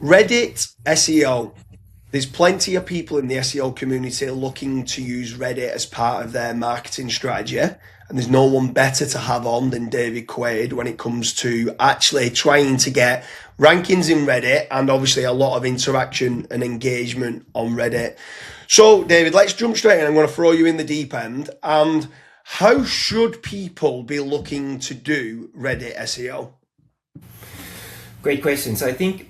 Reddit SEO. There's plenty of people in the SEO community looking to use Reddit as part of their marketing strategy. And there's no one better to have on than David Quaid when it comes to actually trying to get rankings in Reddit and obviously a lot of interaction and engagement on Reddit. So, David, let's jump straight in. I'm going to throw you in the deep end. And how should people be looking to do Reddit SEO? Great question. So I think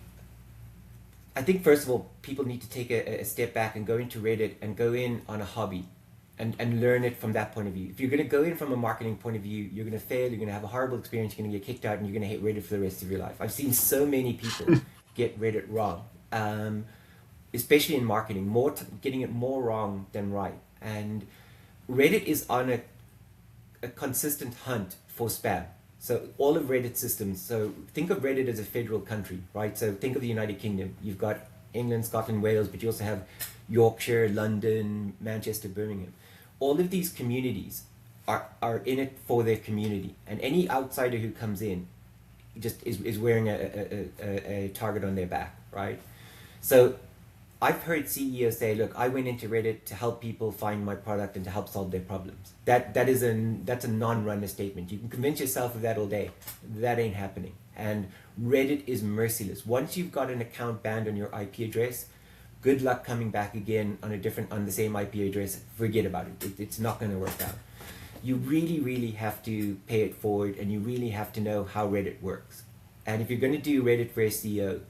first of all, people need to take a step back and go into Reddit and go in on a hobby and learn it from that point of view. If you're going to go in from a marketing point of view, you're going to fail, you're going to have a horrible experience, you're going to get kicked out, and you're going to hate Reddit for the rest of your life. I've seen so many people get Reddit wrong, especially in marketing, getting it more wrong than right. And Reddit is on a consistent hunt for spam. So all of Reddit systems, so think of Reddit as a federal country, right? So think of the United Kingdom. You've got England, Scotland, Wales, but you also have Yorkshire, London, Manchester, Birmingham. All of these communities are in it for their community. And any outsider who comes in just is wearing a target on their back, right? So I've heard CEOs say, "Look, I went into Reddit to help people find my product and to help solve their problems." That's a non-runner statement. You can convince yourself of that all day. That ain't happening. And Reddit is merciless. Once you've got an account banned on your IP address, good luck coming back again on the same IP address. Forget about it. It's not going to work out. You really, really have to pay it forward, and you really have to know how Reddit works. And if you're going to do Reddit for SEO,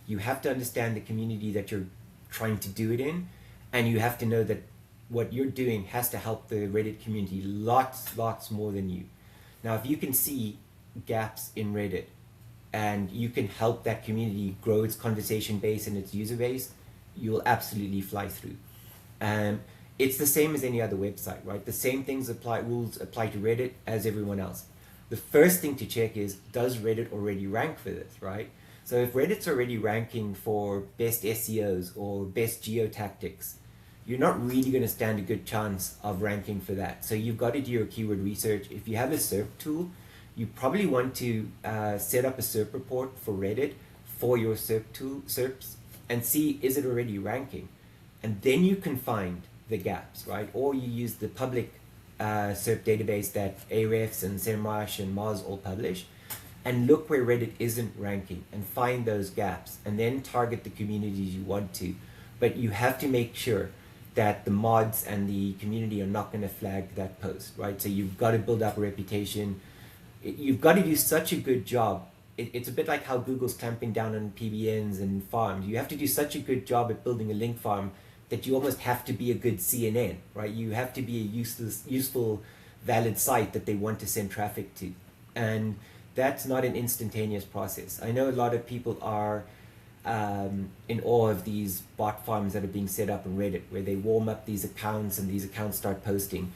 you have to understand the community that you're trying to do it in, and you have to know that what you're doing has to help the Reddit community lots more than you. Now, if you can see gaps in Reddit and you can help that community grow its conversation base and its user base, you'll absolutely fly through. It's the same as any other website, right? The same rules apply to Reddit as everyone else. The first thing to check is, does Reddit already rank for this, right? So if Reddit's already ranking for best SEOs or best geotactics, you're not really going to stand a good chance of ranking for that. So you've got to do your keyword research. If you have a SERP tool, you probably want to set up a SERP report for Reddit for your SERPs and see, is it already ranking? And then you can find the gaps, right? Or you use the public SERP database that Ahrefs and SEMrush and Moz all publish, and look where Reddit isn't ranking and find those gaps and then target the communities you want to. But you have to make sure that the mods and the community are not going to flag that post, right? So you've got to build up a reputation. You've got to do such a good job. It's a bit like how Google's clamping down on PBNs and farms. You have to do such a good job at building a link farm that you almost have to be a good CNN, right? You have to be a useful, valid site that they want to send traffic to. And that's not an instantaneous process. I know a lot of people are in awe of these bot farms that are being set up on Reddit, where they warm up these accounts and these accounts start posting.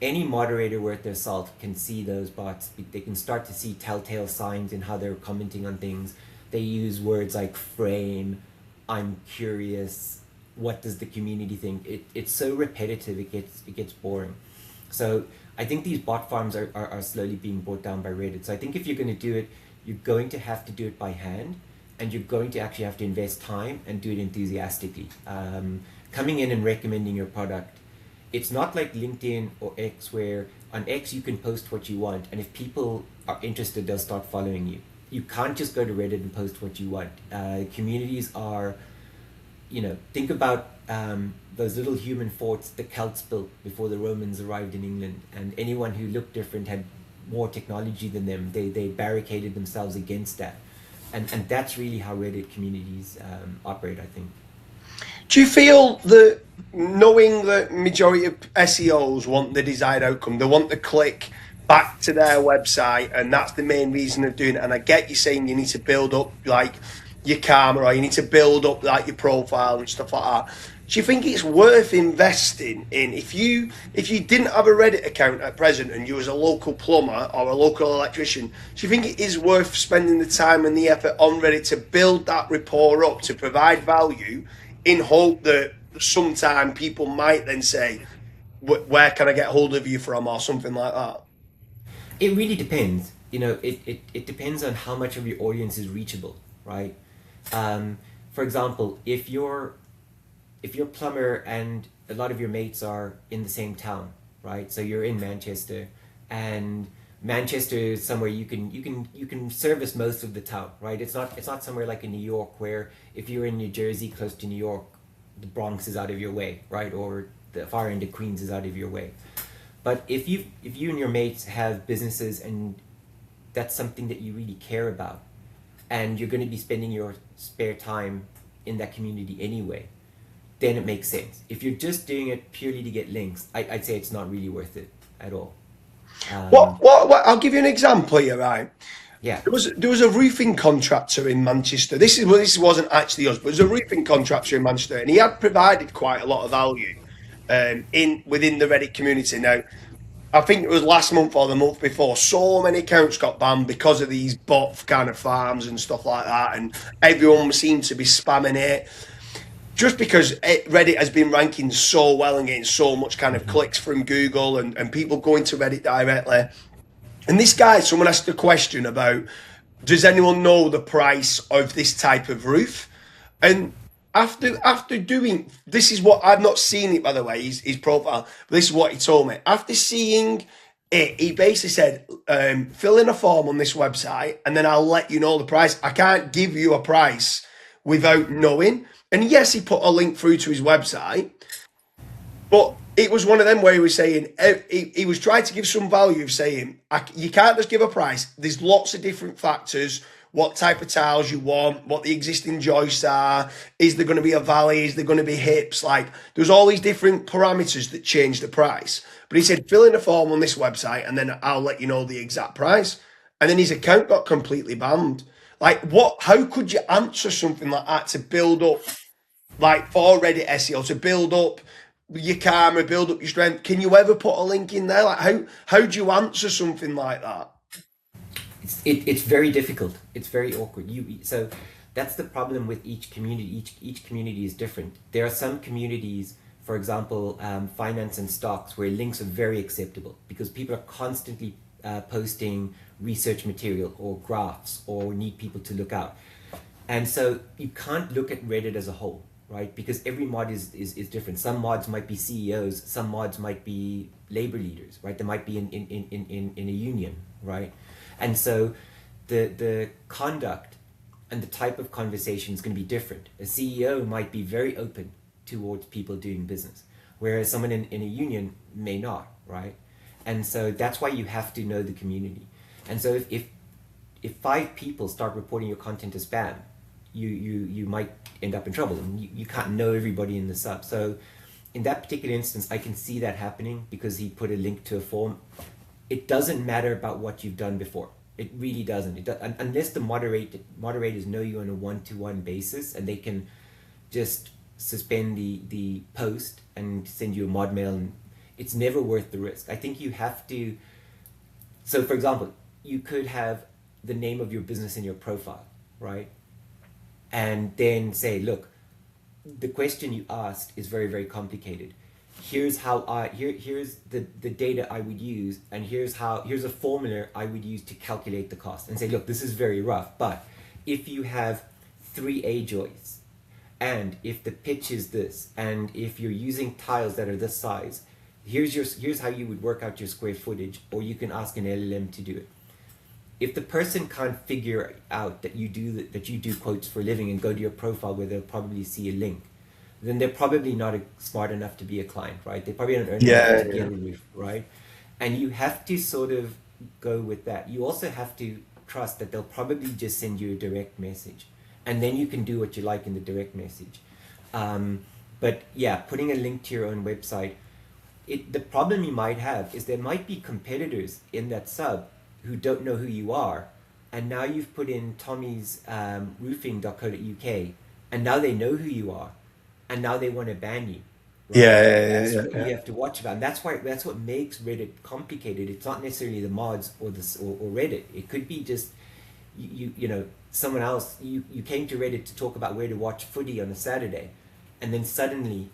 Any moderator worth their salt can see those bots. They can start to see telltale signs in how they're commenting on things. They use words like frame, I'm curious, what does the community think? It's so repetitive, it gets boring. So I think these bot farms are slowly being brought down by Reddit. So I think if you're going to do it, you're going to have to do it by hand, and you're going to actually have to invest time and do it enthusiastically. Coming in and recommending your product. It's not like LinkedIn or X, where on X you can post what you want, and if people are interested, they'll start following you. You can't just go to Reddit and post what you want. Communities are, think about those little human forts the Celts built before the Romans arrived in England, and anyone who looked different had more technology than them. They barricaded themselves against that, and that's really how Reddit communities operate, I think. Do you feel that, knowing that majority of SEOs want the desired outcome, they want the click back to their website, and that's the main reason of doing it? And I get you saying you need to build up like your karma, or you need to build up like your profile and stuff like that. Do you think it's worth investing in, if you didn't have a Reddit account at present and you was a local plumber or a local electrician, do you think it is worth spending the time and the effort on Reddit to build that rapport up, to provide value, in hope that sometime people might then say, where can I get hold of you from, or something like that? It really depends. It depends on how much of your audience is reachable, right? for example, if you're plumber and a lot of your mates are in the same town, right? So you're in Manchester, and Manchester is somewhere you can service most of the town, right? It's not somewhere like in New York, where if you're in New Jersey close to New York, the Bronx is out of your way, right? Or the far end of Queens is out of your way. But if you and your mates have businesses and that's something that you really care about, and you're going to be spending your spare time in that community anyway, then it makes sense. If you're just doing it purely to get links, I'd say it's not really worth it at all. What? I'll give you an example here, right? Yeah. There was a roofing contractor in Manchester. This wasn't actually us, but there was a roofing contractor in Manchester, and he had provided quite a lot of value in within the Reddit community. Now, I think it was last month or the month before, so many accounts got banned because of these bot kind of farms and stuff like that, and everyone seemed to be spamming it. Just because Reddit has been ranking so well and getting so much kind of clicks from Google and people going to Reddit directly. And this guy, someone asked a question about, does anyone know the price of this type of roof? And after doing, this is what, I've not seen it by the way, his profile, but this is what he told me. After seeing it, he basically said, fill in a form on this website and then I'll let you know the price. I can't give you a price without knowing. And yes, he put a link through to his website, but it was one of them where he was saying, he was trying to give some value of saying, you can't just give a price. There's lots of different factors, what type of tiles you want, what the existing joists are, is there going to be a valley, is there going to be hips? Like, there's all these different parameters that change the price. But he said, fill in a form on this website and then I'll let you know the exact price. And then his account got completely banned. Like, how could you answer something like that to build up, like for Reddit SEO, to build up your karma, build up your strength? Can you ever put a link in there? Like, how do you answer something like that? It's very difficult. It's very awkward. So that's the problem with each community. Each community is different. There are some communities, for example, finance and stocks, where links are very acceptable because people are constantly posting research material or graphs or need people to look out. And so you can't look at Reddit as a whole, right? Because every mod is different. Some mods might be CEOs, some mods might be labor leaders, right? They might be in a union, right? And so the conduct and the type of conversation is going to be different. A CEO might be very open towards people doing business, whereas someone in a union may not, right? And so that's why you have to know the community. And so if 5 people start reporting your content as spam, you might end up in trouble, and you can't know everybody in the sub. So in that particular instance, I can see that happening because he put a link to a form. It doesn't matter about what you've done before. It really doesn't. Unless the moderators know you on a one-to-one basis and they can just suspend the post and send you a mod mail, and it's never worth the risk. I think you have to. So for example, you could have the name of your business in your profile, right? And then say, look, the question you asked is very, very complicated. Here's how here's the data I would use, and here's a formula I would use to calculate the cost. And say, look, this is very rough, but if you have 3 A joists, and if the pitch is this, and if you're using tiles that are this size, here's how you would work out your square footage, or you can ask an LLM to do it. If the person can't figure out that you do quotes for a living and go to your profile where they'll probably see a link, then they're probably not smart enough to be a client, right? They probably don't earn enough to get a roof, right? And you have to sort of go with that. You also have to trust that they'll probably just send you a direct message, and then you can do what you like in the direct message. But yeah, putting a link to your own website, the problem you might have is there might be competitors in that sub who don't know who you are, and now you've put in Tommy's roofing.co.uk, and now they know who you are, and now they want to ban you. Right? That's what you have to watch about, and that's what makes Reddit complicated. It's not necessarily the mods or Reddit. It could be just you know, someone else. You came to Reddit to talk about where to watch footy on a Saturday, and then suddenly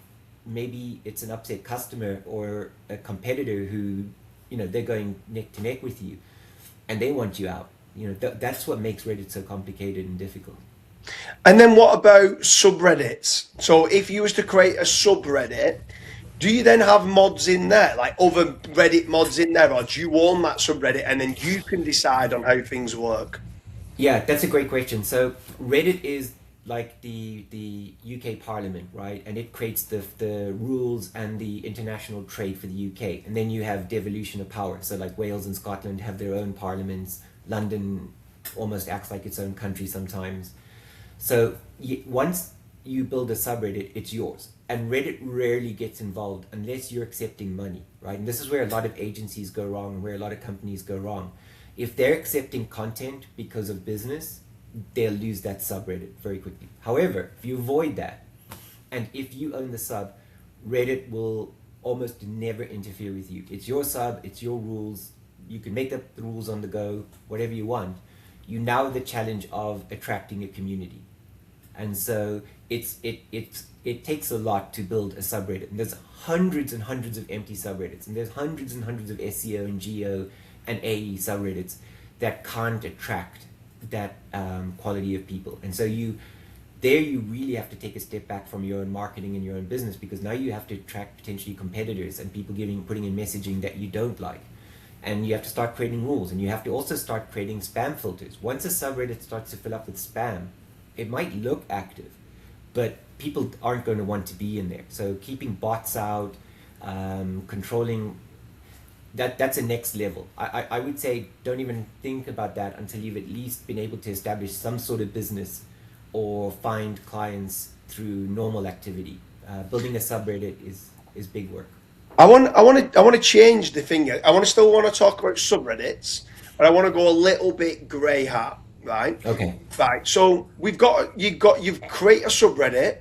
maybe it's an upset customer or a competitor who, you know, they're going neck to neck with you, and they want you out. You know, that's what makes Reddit so complicated and difficult. And then what about subreddits? So if you was to create a subreddit, do you then have mods in there, like other Reddit mods in there, or do you own that subreddit and then you can decide on how things work? Yeah, that's a great question. So Reddit is like the UK Parliament, right? And it creates the rules and the international trade for the UK. And then you have devolution of power. So like Wales and Scotland have their own parliaments. London almost acts like its own country sometimes. So once you build a subreddit, it's yours. And Reddit rarely gets involved unless you're accepting money, right? And this is where a lot of agencies go wrong and where a lot of companies go wrong. If they're accepting content because of business, they'll lose that subreddit very quickly. However, if you avoid that, and if you own the sub, Reddit will almost never interfere with you. It's your sub, it's your rules. You can make up the rules on the go, whatever you want. You now have the challenge of attracting a community. And so it takes a lot to build a subreddit. And there's hundreds and hundreds of empty subreddits. And there's hundreds and hundreds of SEO and GEO and AE subreddits that can't attract that quality of people. And so you really have to take a step back from your own marketing and your own business, because now you have to attract potentially competitors and people putting in messaging that you don't like. And you have to start creating rules, and you have to also start creating spam filters. Once a subreddit starts to fill up with spam, it might look active, but people aren't going to want to be in there. So keeping bots out, controlling that's a next level. I would say don't even think about that until you've at least been able to establish some sort of business or find clients through normal activity. Building a subreddit is big work. I want to change the thing. I still want to talk about subreddits, but I want to go a little bit grey hat, right? Okay. Right. So you've created a subreddit,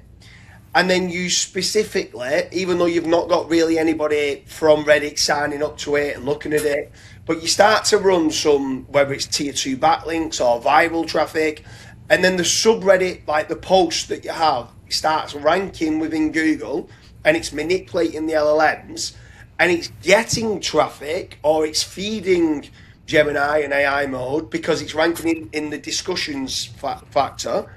and then you specifically, even though you've not got really anybody from Reddit signing up to it and looking at it, but you start to run some, whether it's tier 2 backlinks or viral traffic, and then the subreddit, like the post that you have, starts ranking within Google, and it's manipulating the LLMs, and it's getting traffic, or it's feeding Gemini and AI mode because it's ranking in the discussions factor.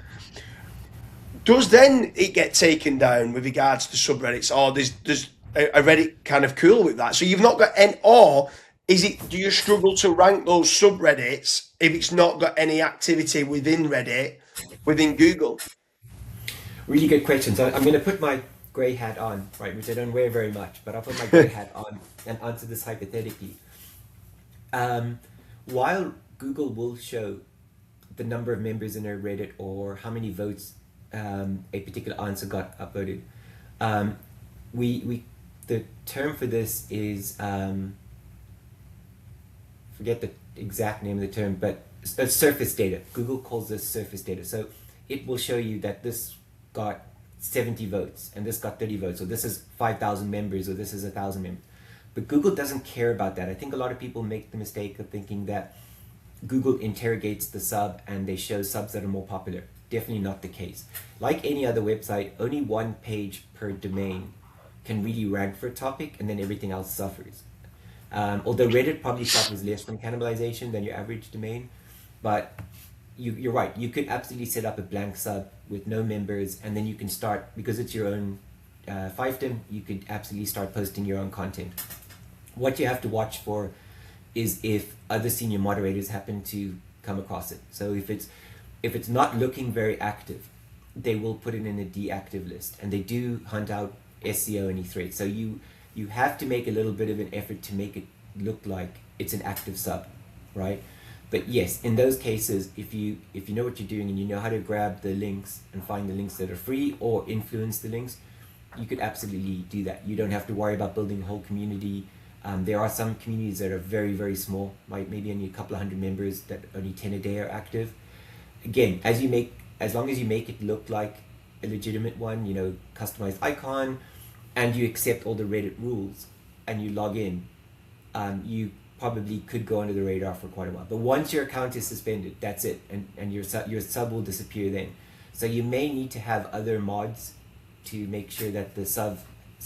Does then it get taken down with regards to subreddits, or there's a Reddit kind of cool with that? So you've not got any, or do you struggle to rank those subreddits if it's not got any activity within Reddit, within Google? Really good question. So I'm going to put my grey hat on, right, which I don't wear very much, but I'll put my grey hat on and answer this hypothetically. While Google will show the number of members in a Reddit or how many votes a particular answer got uploaded, the term for this is forget the exact name of the term, but surface data. Google calls this surface data. So it will show you that this got 70 votes and this got 30 votes, or this is 5,000 members, or this is 1,000 members. But Google doesn't care about that. I think a lot of people make the mistake of thinking that Google interrogates the sub and they show subs that are more popular. Definitely not the case. Like any other website, only one page per domain can really rank for a topic, and then everything else suffers. Although Reddit probably suffers less from cannibalization than your average domain, but you're right. You could absolutely set up a blank sub with no members, and then you can start, because it's your own fiefdom, you could absolutely start posting your own content. What you have to watch for is if other senior moderators happen to come across it. So if it's not looking very active, they will put it in a deactive list, and they do hunt out SEO and E3. So you have to make a little bit of an effort to make it look like it's an active sub, right? But yes, in those cases, if you know what you're doing and you know how to grab the links and find the links that are free or influence the links, you could absolutely do that. You don't have to worry about building a whole community. There are some communities that are very, very small, maybe only a couple of hundred members, that only 10 a day are active. Again, as long as you make it look like a legitimate one, customized icon, and you accept all the Reddit rules and you log in, you probably could go under the radar for quite a while. But once your account is suspended, that's it, and your sub will disappear then. So you may need to have other mods to make sure that the sub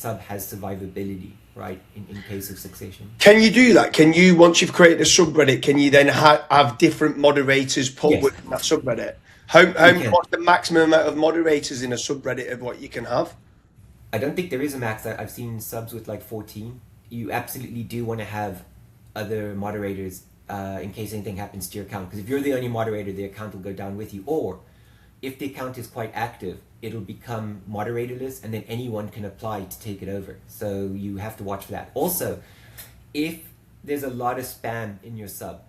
has survivability, right, in case of cessation. Can you do that? Can you, once you've created a subreddit, can you then have different moderators put Yes. with that subreddit? What's the maximum amount of moderators in a subreddit of what you can have? I don't think there is a max. I've seen subs with like 14. You absolutely do want to have other moderators in case anything happens to your account. Because if you're the only moderator, the account will go down with you. Or if the account is quite active, it'll become moderatorless, and then anyone can apply to take it over. So you have to watch for that. Also, if there's a lot of spam in your sub,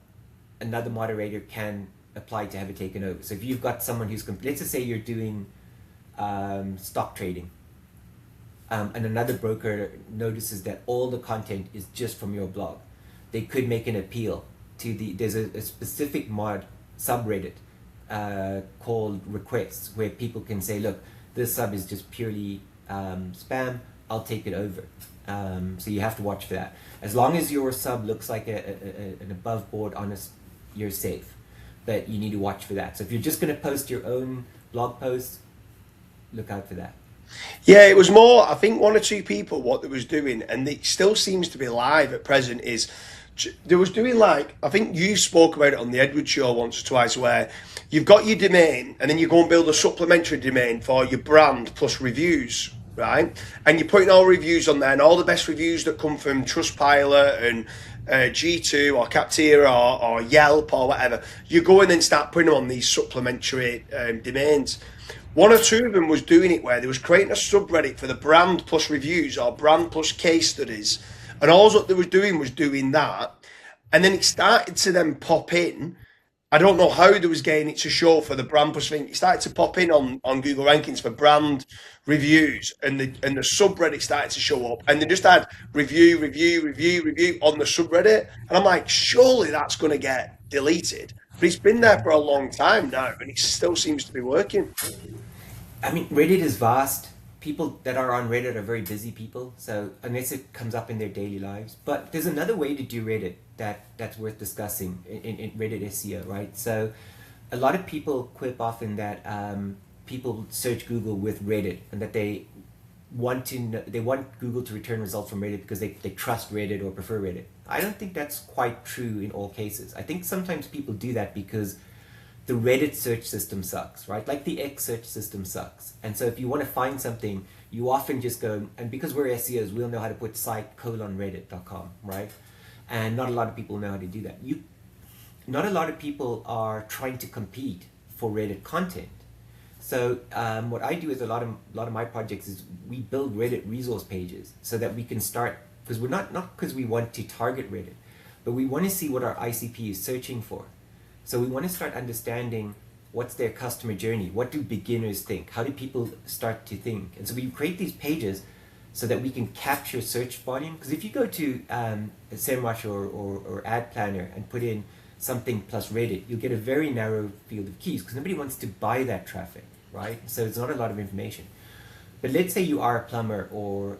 another moderator can apply to have it taken over. So if you've got someone who's, let's just say you're doing stock trading, and another broker notices that all the content is just from your blog, they could make an appeal to there's a specific subreddit called requests, where people can say, look, this sub is just purely spam, I'll take it over. So you have to watch for that. As long as your sub looks like an above board honest, you're safe. But you need to watch for that. So if you're just going to post your own blog posts, look out for that. Yeah, it was more, I think one or two people, what they was doing, and it still seems to be live at present, is they was doing like, I think you spoke about it on the Edward show once or twice, where you've got your domain and then you go and build a supplementary domain for your brand plus reviews, right? And you're putting all reviews on there, and all the best reviews that come from Trustpilot and G2 or Captira or Yelp or whatever, you go in and start putting them on these supplementary domains. One or two of them was doing it where they was creating a subreddit for the brand plus reviews or brand plus case studies, and all what they was doing that, and then it started to then pop in. I don't know how they was getting it to show for the brand plus thing. It started to pop in on Google rankings for brand reviews, and the subreddit started to show up, and they just had review on the subreddit, and I'm like, surely that's going to get deleted. But it's been there for a long time now, and it still seems to be working. I mean, Reddit is vast. People that are on Reddit are very busy people, so unless it comes up in their daily lives. But there's another way to do Reddit that's worth discussing in Reddit SEO, right? So a lot of quip often that people search Google with Reddit, and that they want Google to return results from Reddit because they trust Reddit or prefer Reddit. I don't think that's quite true in all cases. I think sometimes people do that because the Reddit search system sucks, right? Like the X search system sucks. And so if you want to find something, you often just go, and because we're SEOs, we'll know how to put site:/reddit.com, right? And not a lot of people know how to do that. Not a lot of people are trying to compete for Reddit content. So what I do is a lot of my projects is we build Reddit resource pages so that we can start, because we're not because we want to target Reddit, but we want to see what our ICP is searching for. So we want to start understanding what's their customer journey. What do beginners think? How do people start to think? And so we create these pages so that we can capture search volume. Because if you go to SEMrush or Ad Planner and put in something plus Reddit, you'll get a very narrow field of keys because nobody wants to buy that traffic, right? So it's not a lot of information. But let's say you are a plumber or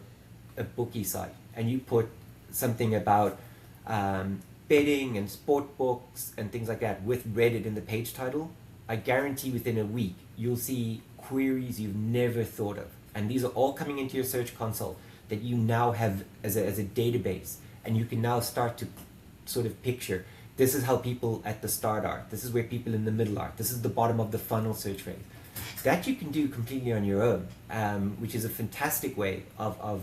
a bookie site, and you put something about betting and sport books and things like that with Reddit in the page title. I guarantee within a week you'll see queries you've never thought of, and these are all coming into your search console that you now have as a database, and you can now start to sort of picture, this is how people at the start are, this is where people in the middle are, this is the bottom of the funnel search phrase. That you can do completely on your own, which is a fantastic way of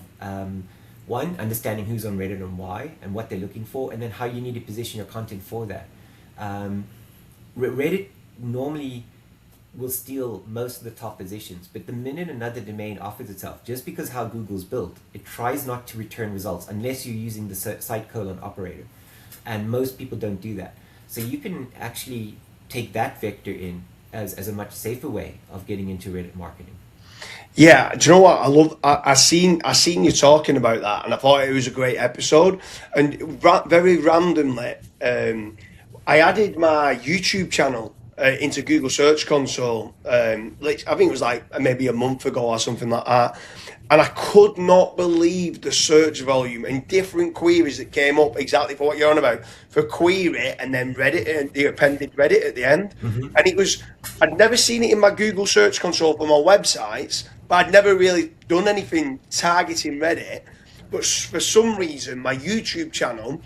one, understanding who's on Reddit and why, and what they're looking for, and then how you need to position your content for that. Reddit normally will steal most of the top positions, but the minute another domain offers itself, just because how Google's built, it tries not to return results unless you're using the site:/operator, and most people don't do that. So you can actually take that vector in as a much safer way of getting into Reddit marketing. Yeah, do you know what? I seen you talking about that, and I thought it was a great episode. And very randomly, I added my YouTube channel into Google Search Console. I think it was like maybe a month ago or something like that. And I could not believe the search volume and different queries that came up exactly for what you're on about, for query and then Reddit, and the appended Reddit at the end. Mm-hmm. And I'd never seen it in my Google Search Console for my websites, but I'd never really done anything targeting Reddit. But for some reason, my YouTube channel,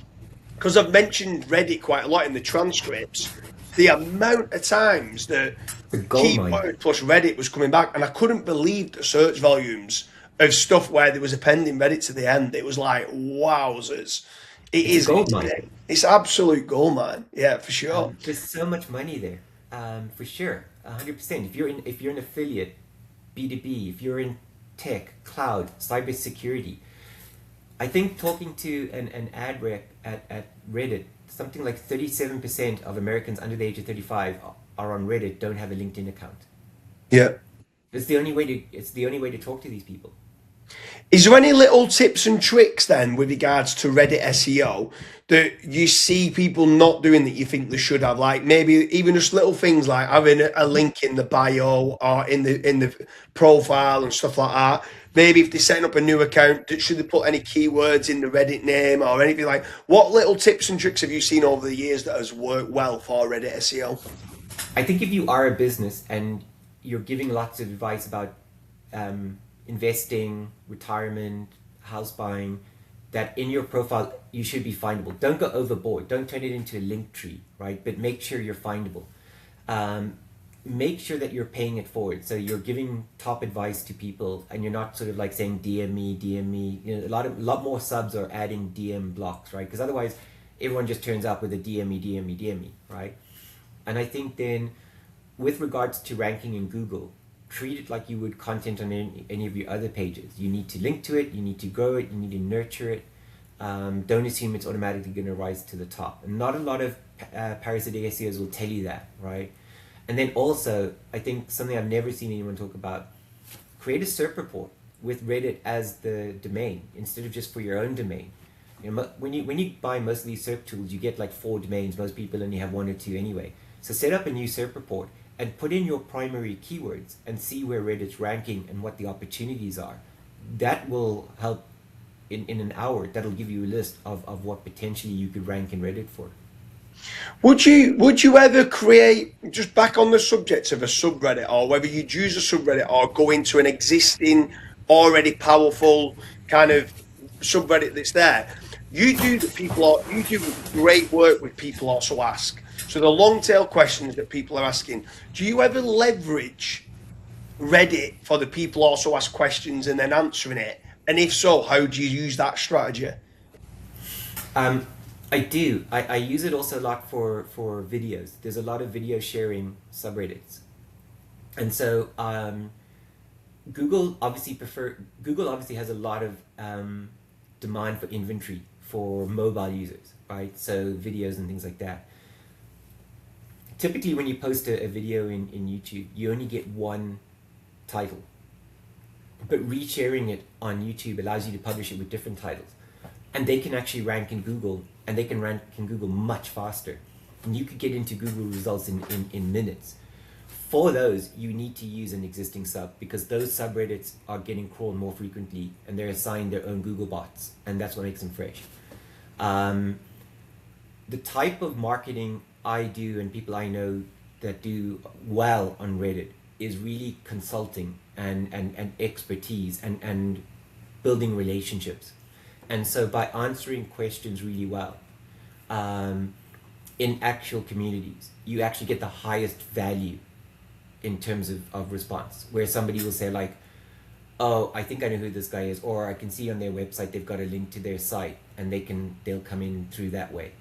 because I've mentioned Reddit quite a lot in the transcripts, the amount of times that The gold mine. Keyword plus Reddit was coming back, and I couldn't believe the search volumes of stuff where there was a pending Reddit to the end. It was like, wowzers. It's a gold mine. It's absolute gold mine. Yeah, for sure. There's so much money there, for sure, 100%. If you're an affiliate, B2B, if you're in tech, cloud, cybersecurity, I think talking to an ad rep at Reddit, something like 37% of Americans under the age of 35 are on Reddit, don't have a LinkedIn account. Yeah. It's the only way to talk to these people. Is there any little tips and tricks then with regards to Reddit SEO that you see people not doing that you think they should have? Like maybe even just little things like having a link in the bio or in the profile and stuff like that. Maybe if they're setting up a new account, should they put any keywords in the Reddit name or anything like? What little tips and tricks have you seen over the years that has worked well for Reddit SEO? I think if you are a business and you're giving lots of advice about investing, retirement, house buying, that in your profile you should be findable. Don't go overboard. Don't turn it into a link tree, right? But make sure you're findable. Make sure that you're paying it forward. So you're giving top advice to people, and you're not sort of like saying DM me, DM me. You know, a lot more subs are adding DM blocks, right? Because otherwise, everyone just turns up with a DM me, DM me, DM me, right? And I think then, with regards to ranking in Google, treat it like you would content on any of your other pages. You need to link to it, you need to grow it, you need to nurture it. Don't assume it's automatically going to rise to the top. And not a lot of Parasite SEOs will tell you that, right? And then also, I think something I've never seen anyone talk about, create a SERP report with Reddit as the domain instead of just for your own domain. You know, when you buy most of these SERP tools, you get like 4 domains. Most people only have 1 or 2 anyway. So set up a new SERP report and put in your primary keywords and see where Reddit's ranking and what the opportunities are. That will help in an hour. That'll give you a list of what potentially you could rank in Reddit for. Would you ever create, just back on the subject of a subreddit, or whether you'd use a subreddit or go into an existing, already powerful kind of subreddit that's there? You do great work with People Also Ask. So the long tail questions that people are asking, do you ever leverage Reddit for the People Also Ask questions and then answering it? And if so, how do you use that strategy? I do. I use it also a lot for videos. There's a lot of video sharing subreddits. And so Google obviously has a lot of demand for inventory for mobile users, right? So videos and things like that. Typically when you post a video in YouTube, you only get one title. But resharing it on YouTube allows you to publish it with different titles. And they can actually rank in Google, and they can rank in Google much faster. And you could get into Google results in minutes. For those, you need to use an existing sub, because those subreddits are getting crawled more frequently, and they're assigned their own Google bots, and that's what makes them fresh. The type of marketing I do and people I know that do well on Reddit is really consulting and expertise and building relationships. And so by answering questions really well in actual communities, you actually get the highest value in terms of response, where somebody will say like, oh, I think I know who this guy is, or I can see on their website they've got a link to their site, and they'll come in through that way.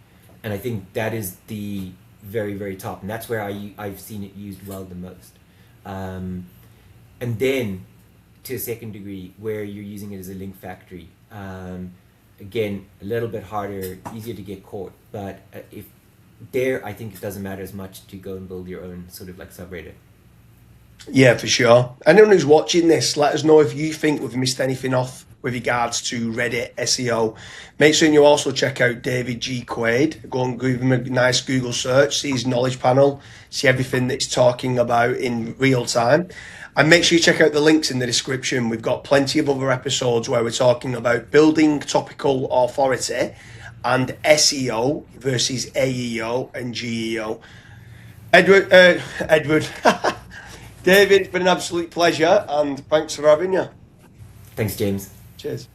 And I think that is the very, very top, and that's where I've seen it used well the most. And then to a second degree, where you're using it as a link factory, again, a little bit harder, easier to get caught, but I think it doesn't matter as much to go and build your own sort of like subreddit. Yeah, for sure. Anyone who's watching this, let us know if you think we've missed anything off with regards to Reddit SEO. Make sure you also check out David G. Quaid. Go and give him a nice Google search, see his knowledge panel, see everything that he's talking about in real time. And make sure you check out the links in the description. We've got plenty of other episodes where we're talking about building topical authority and SEO versus AEO and GEO. Edward, David, it's been an absolute pleasure, and thanks for having you. Thanks, James. Cheers.